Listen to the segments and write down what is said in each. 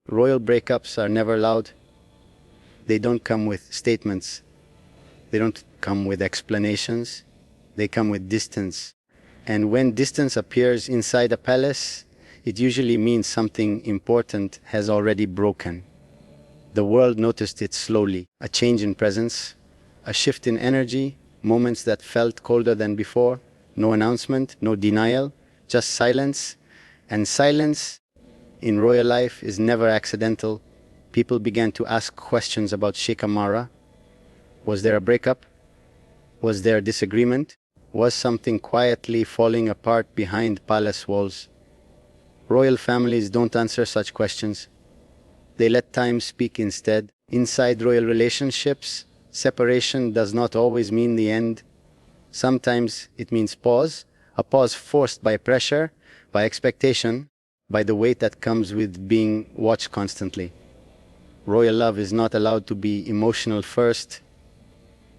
Royal breakups are never loud. They don't come with statements. They don't come with explanations. They come with distance. And when distance appears inside a palace, it usually means something important has already broken. The world noticed it slowly, a change in presence, a shift in energy, moments that felt colder than before, no announcement, no denial, just silence. And silence in royal life is never accidental. People began to ask questions about Sheikha Mahra. Was there a breakup? Was there a disagreement? Was something quietly falling apart behind palace walls? Royal families don't answer such questions. They let time speak instead. Inside royal relationships, separation does not always mean the end. Sometimes it means pause, a pause forced by pressure, by expectation, by the weight that comes with being watched constantly. Royal love is not allowed to be emotional first.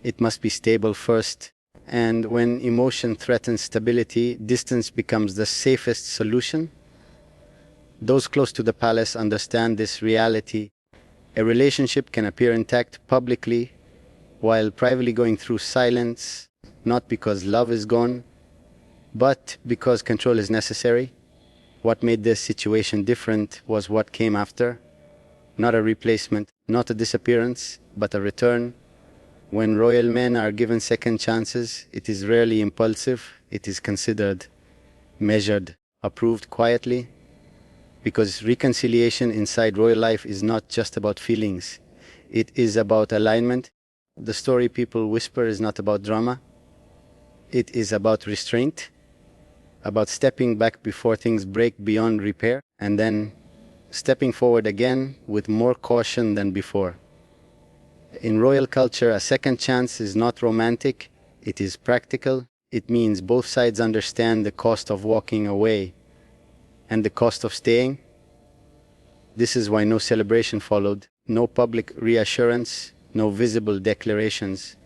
It must be stable first. And when emotion threatens stability, distance becomes the safest solution. Those close to the palace understand this reality. A relationship can appear intact publicly while privately going through silence, not because love is gone, but because control is necessary. What made this situation different was what came after. Not a replacement, not a disappearance, but a return. When royal men are given second chances, it is rarely impulsive. It is considered, measured, approved quietly. Because reconciliation inside royal life is not just about feelings. It is about alignment. The story people whisper is not about drama. It is about restraint, about stepping back before things break beyond repair, and then stepping forward again with more caution than before. In royal culture, a second chance is not romantic, it is practical. It means both sides understand the cost of walking away and the cost of staying. This is why no celebration followed, no public reassurance, no visible declarations.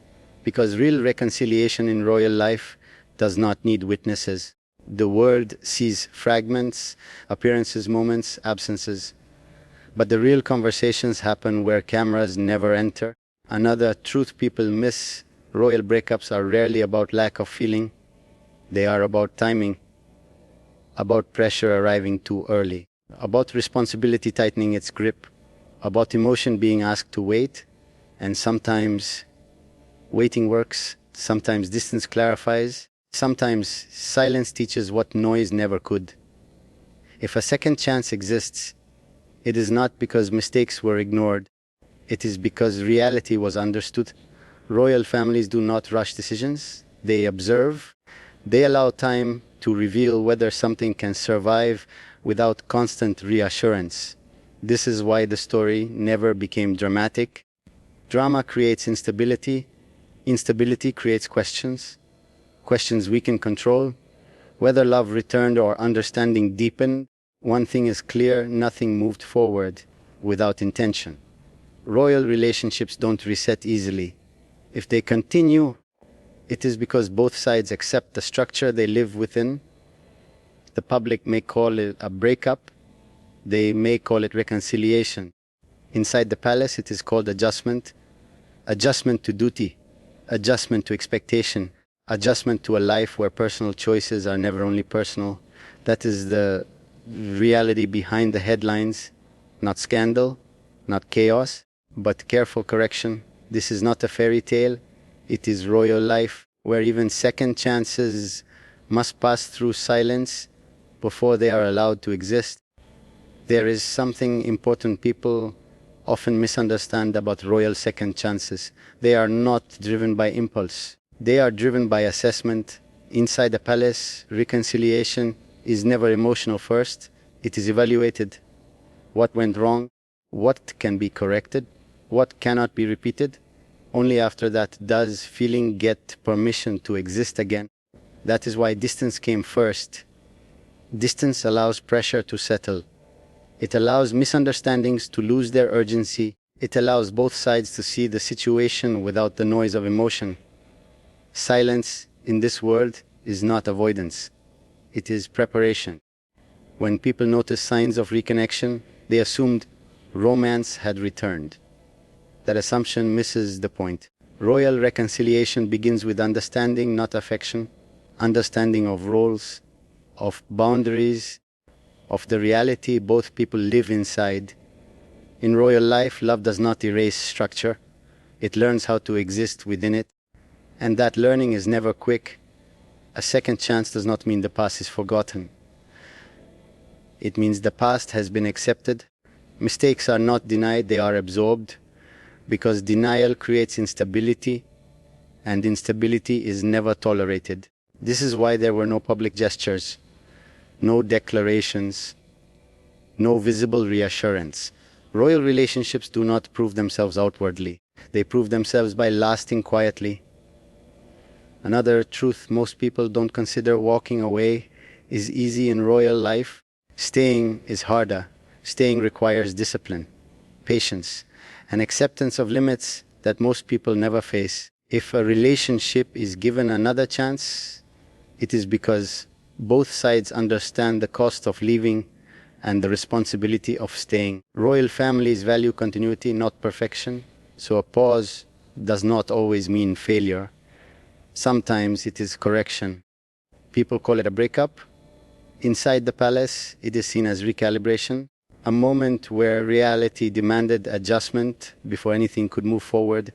Because real reconciliation in royal life does not need witnesses. The world sees fragments, appearances, moments, absences. But the real conversations happen where cameras never enter. Another truth people miss: royal breakups are rarely about lack of feeling. They are about timing, about pressure arriving too early, about responsibility tightening its grip, about emotion being asked to wait. And sometimes waiting works, sometimes distance clarifies, sometimes silence teaches what noise never could. If a second chance exists, it is not because mistakes were ignored. It is because reality was understood. Royal families do not rush decisions. They observe. They allow time to reveal whether something can survive without constant reassurance. This is why the story never became dramatic. Drama creates instability. Instability creates questions. Questions weaken control. Whether love returned or understanding deepened, one thing is clear: nothing moved forward without intention. Royal relationships don't reset easily. If they continue, it is because both sides accept the structure they live within. The public may call it a breakup. They may call it reconciliation. Inside the palace, it is called adjustment. Adjustment to duty. Adjustment to expectation. Adjustment to a life where personal choices are never only personal. That is the reality behind the headlines. Not scandal, not chaos, but careful correction. This is not a fairy tale. It is royal life, where even second chances must pass through silence before they are allowed to exist. There is something important people often misunderstand about royal second chances. They are not driven by impulse. They are driven by assessment. Inside the palace, reconciliation is never emotional first. It is evaluated. What went wrong? What can be corrected? What cannot be repeated? Only after that does feeling get permission to exist again. That is why distance came first. Distance allows pressure to settle. It allows misunderstandings to lose their urgency. It allows both sides to see the situation without the noise of emotion. Silence in this world is not avoidance. It is preparation. When people notice signs of reconnection, they assumed romance had returned. That assumption misses the point. Royal reconciliation begins with understanding, not affection, understanding of roles, of boundaries, of the reality both people live inside. In royal life, love does not erase structure. It learns how to exist within it. And that learning is never quick. A second chance does not mean the past is forgotten. It means the past has been accepted. Mistakes are not denied, they are absorbed, because denial creates instability, and instability is never tolerated. This is why there were no public gestures, no declarations, no visible reassurance. Royal relationships do not prove themselves outwardly. They prove themselves by lasting quietly. Another truth most people don't consider: walking away is easy in royal life. Staying is harder. Staying requires discipline, patience, and acceptance of limits that most people never face. If a relationship is given another chance, it is because both sides understand the cost of leaving and the responsibility of staying. Royal families value continuity, not perfection, so a pause does not always mean failure. Sometimes it is correction. People call it a breakup. Inside the palace, it is seen as recalibration, a moment where reality demanded adjustment before anything could move forward.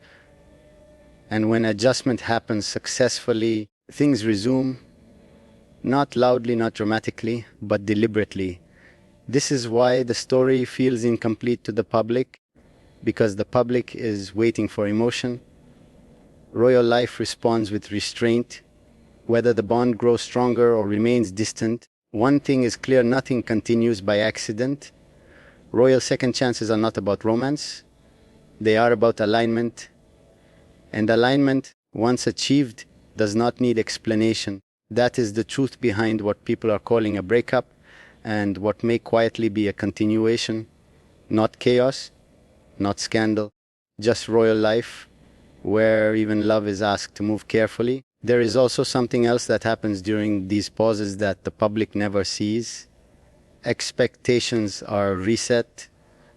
And when adjustment happens successfully, things resume, not loudly, not dramatically, but deliberately. This is why the story feels incomplete to the public, because the public is waiting for emotion. Royal life responds with restraint. Whether the bond grows stronger or remains distant, one thing is clear: nothing continues by accident. Royal second chances are not about romance. They are about alignment. And alignment, once achieved, does not need explanation. That is the truth behind what people are calling a breakup, and what may quietly be a continuation. Not chaos, not scandal, just royal life, where even love is asked to move carefully. There is also something else that happens during these pauses that the public never sees. Expectations are reset.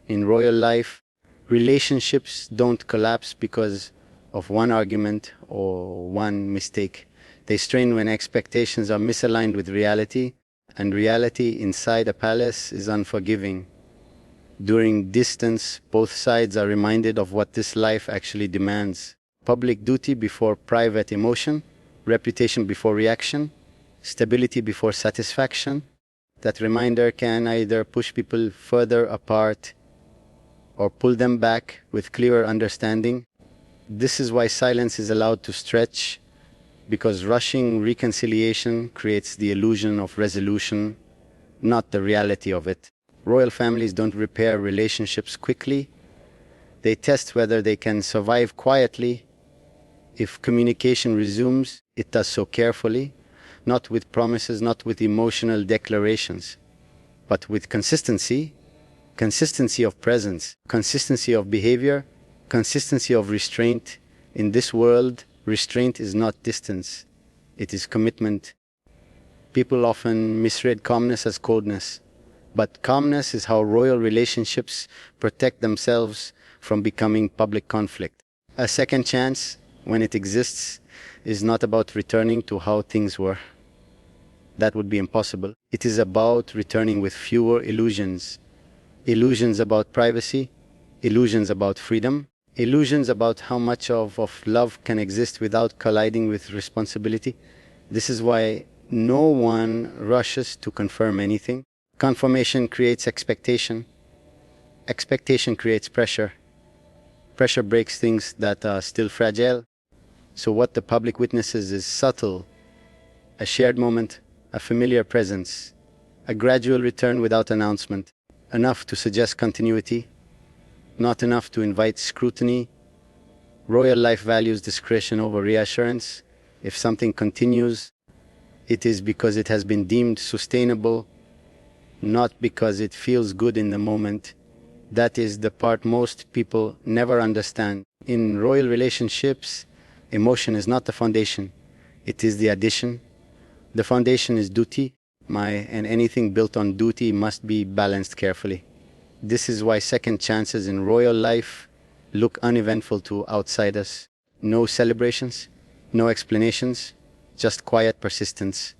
In royal life, relationships don't collapse because of one argument or one mistake. They strain when expectations are misaligned with reality, and reality inside a palace is unforgiving. During distance, both sides are reminded of what this life actually demands. Public duty before private emotion, reputation before reaction, stability before satisfaction. That reminder can either push people further apart or pull them back with clearer understanding. This is why silence is allowed to stretch, because rushing reconciliation creates the illusion of resolution, not the reality of it. Royal families don't repair relationships quickly. They test whether they can survive quietly. If communication resumes, it does so carefully, not with promises, not with emotional declarations, but with consistency, consistency of presence, consistency of behavior, consistency of restraint. In this world, restraint is not distance, it is commitment. People often misread calmness as coldness, but calmness is how royal relationships protect themselves from becoming public conflict. A second chance, when it exists, is not about returning to how things were. That would be impossible. It is about returning with fewer illusions. Illusions about privacy, illusions about freedom, illusions about how much of love can exist without colliding with responsibility. This is why no one rushes to confirm anything. Confirmation creates expectation. Expectation creates pressure. Pressure breaks things that are still fragile. So what the public witnesses is subtle, a shared moment, a familiar presence, a gradual return without announcement, enough to suggest continuity, not enough to invite scrutiny. Royal life values discretion over reassurance. If something continues, it is because it has been deemed sustainable, not because it feels good in the moment. That is the part most people never understand. In royal relationships, emotion is not the foundation, it is the addition. The foundation is duty, and anything built on duty must be balanced carefully. This is why second chances in royal life look uneventful to outsiders. No celebrations, no explanations, just quiet persistence.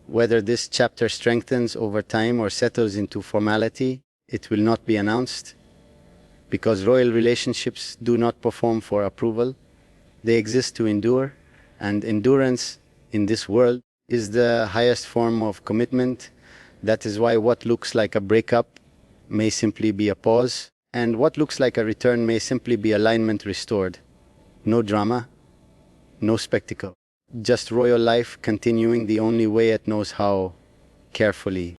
Whether this chapter strengthens over time or settles into formality, it will not be announced, because royal relationships do not perform for approval. They exist to endure, and endurance in this world is the highest form of commitment. That is why what looks like a breakup may simply be a pause, and what looks like a return may simply be alignment restored. No drama, no spectacle. Just royal life continuing the only way it knows how, carefully.